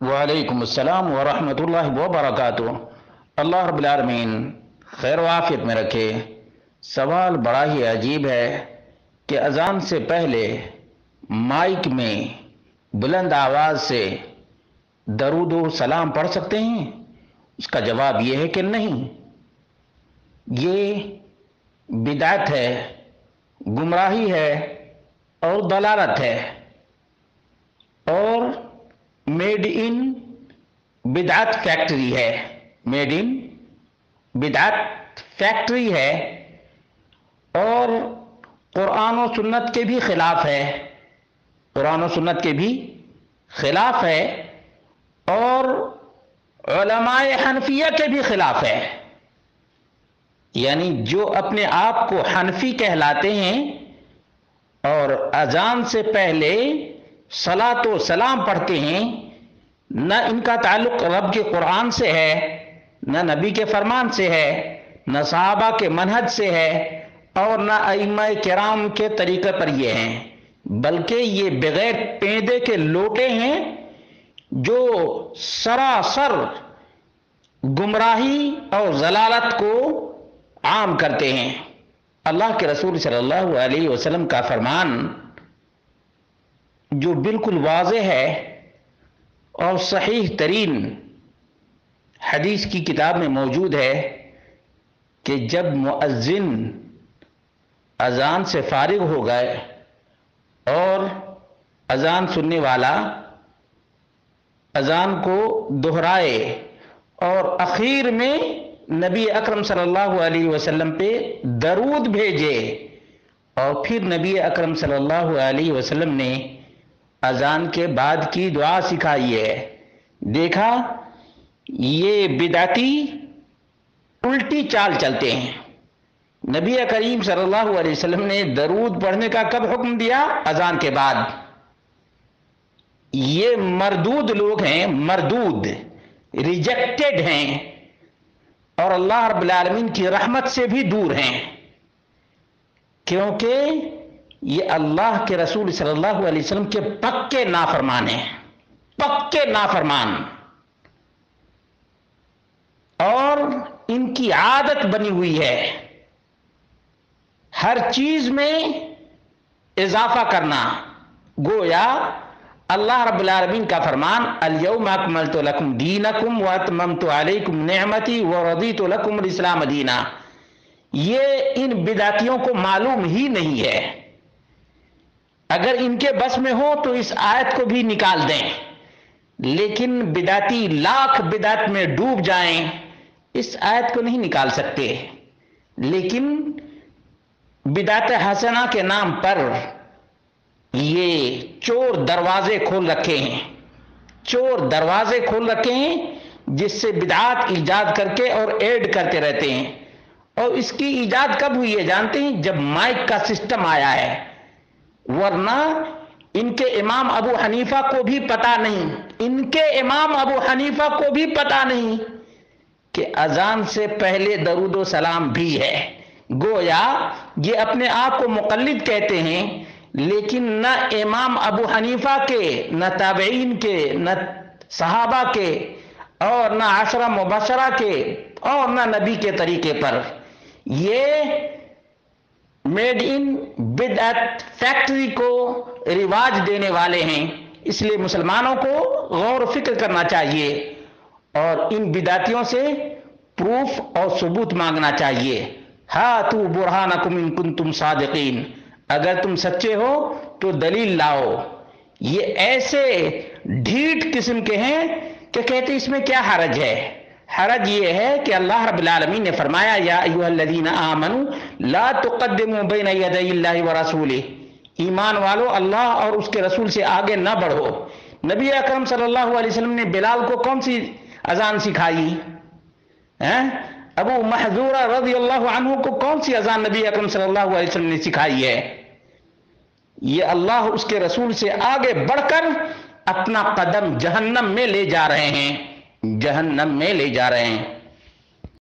وعلیکم السلام ورحمۃ اللہ وبرکاتہ۔ اللہ رب العالمین خیر و عافیت میں رکھے۔ سوال بڑا ہی عجیب ہے کہ اذان سے پہلے مائک میں بلند آواز سے درود و سلام پڑھ سکتے ہیں؟ اس کا جواب یہ ہے کہ نہیں، یہ بدعت ہے، گمراہی ہے اور ضلالت ہے، اور میڈ ان بدعت فیکٹری ہے۔ میڈ ان بدعت فیکٹری ہے اور قرآن و سنت کے بھی خلاف ہے، قرآن و سنت کے بھی خلاف ہے اور علماء حنفیہ کے بھی خلاف ہے۔ یعنی جو اپنے آپ کو حنفی کہلاتے ہیں اور اذان سے پہلے صلاۃ و سلام پڑھتے ہیں، نہ ان کا تعلق رب کے قرآن سے ہے، نہ نبی کے فرمان سے ہے، نہ صحابہ کے منہج سے ہے اور نہ ائمہ کرام کے طریقے پر یہ ہیں، بلکہ یہ بغیر پیندے کے لوٹے ہیں جو سراسر گمراہی اور ضلالت کو عام کرتے ہیں۔ اللہ کے رسول صلی اللہ علیہ وسلم کا فرمان جو بالکل واضح ہے اور صحیح ترین حدیث کی کتاب میں موجود ہے کہ جب مؤذن اذان سے فارغ ہو گئے اور اذان سننے والا اذان کو دہرائے اور اخیر میں نبی اکرم صلی اللہ علیہ وسلم پہ درود بھیجے اور پھر نبی اکرم صلی اللہ علیہ وسلم نے اذان کے بعد کی دعا سکھائی ہے، دیکھا یہ بدعتی الٹی چال چلتے ہیں۔ نبی کریم صلی اللہ علیہ وسلم نے درود پڑھنے کا کب حکم دیا؟ اذان کے بعد۔ یہ مردود لوگ ہیں، مردود، ریجیکٹڈ ہیں اور اللہ رب العالمین کی رحمت سے بھی دور ہیں، کیونکہ یہ اللہ کے رسول صلی اللہ علیہ وسلم کے پکے نافرمان ہیں، پکے نافرمان، اور ان کی عادت بنی ہوئی ہے ہر چیز میں اضافہ کرنا۔ گویا اللہ رب العالمین کا فرمان الیوم اکملت لکم دینکم واتممت علیکم نعمتی ورضیت لکم الاسلام دینا، یہ ان بدعتیوں کو معلوم ہی نہیں ہے۔ اگر ان کے بس میں ہو تو اس آیت کو بھی نکال دیں، لیکن بدعتی لاکھ بدعت میں ڈوب جائیں اس آیت کو نہیں نکال سکتے۔ لیکن بدعت حسنہ کے نام پر یہ چور دروازے کھول رکھے ہیں، چور دروازے کھول رکھے ہیں جس سے بدعات ایجاد کر کے اور ایڈ کرتے رہتے ہیں۔ اور اس کی ایجاد کب ہوئی ہے جانتے ہیں؟ جب مائک کا سسٹم آیا ہے، ورنہ ان کے امام ابو حنیفہ کو بھی پتا نہیں، ان کے امام ابو حنیفہ کو بھی پتا نہیں کہ اذان سے پہلے درود و سلام بھی ہے۔ گویا یہ اپنے آپ کو مقلد کہتے ہیں، لیکن نہ امام ابو حنیفہ کے، نہ تابعین کے، نہ صحابہ کے اور نہ عشرہ مبشرہ کے اور نہ نبی کے طریقے پر، یہ میڈ ان بدعت فیکٹری کو رواج دینے والے ہیں۔ اس لیے مسلمانوں کو غور و فکر کرنا چاہیے اور ان بدعتیوں سے پروف اور ثبوت مانگنا چاہیے۔ ہاتوا برہانکم ان کنتم صادقین، اگر تم سچے ہو تو دلیل لاؤ۔ یہ ایسے ڈھیٹ قسم کے ہیں کہ کہتے اس میں کیا حرج ہے؟ حرج یہ ہے کہ اللہ رب العالمین نے فرمایا یا ایھا الذین آمنوا لا تقدموا بین یدی اللہ ورسولہ، ایمان والو اللہ اور اس کے رسول سے آگے نہ بڑھو۔ نبی اکرم صلی اللہ علیہ وسلم نے بلال کو کون سی اذان سکھائی؟ ابو محذورہ رضی اللہ عنہ کو کون سی اذان نبی اکرم صلی اللہ علیہ وسلم نے سکھائی ہے؟ یہ اللہ اس کے رسول سے آگے بڑھ کر اپنا قدم جہنم میں لے جا رہے ہیں، جہنم میں لے جا رہے ہیں۔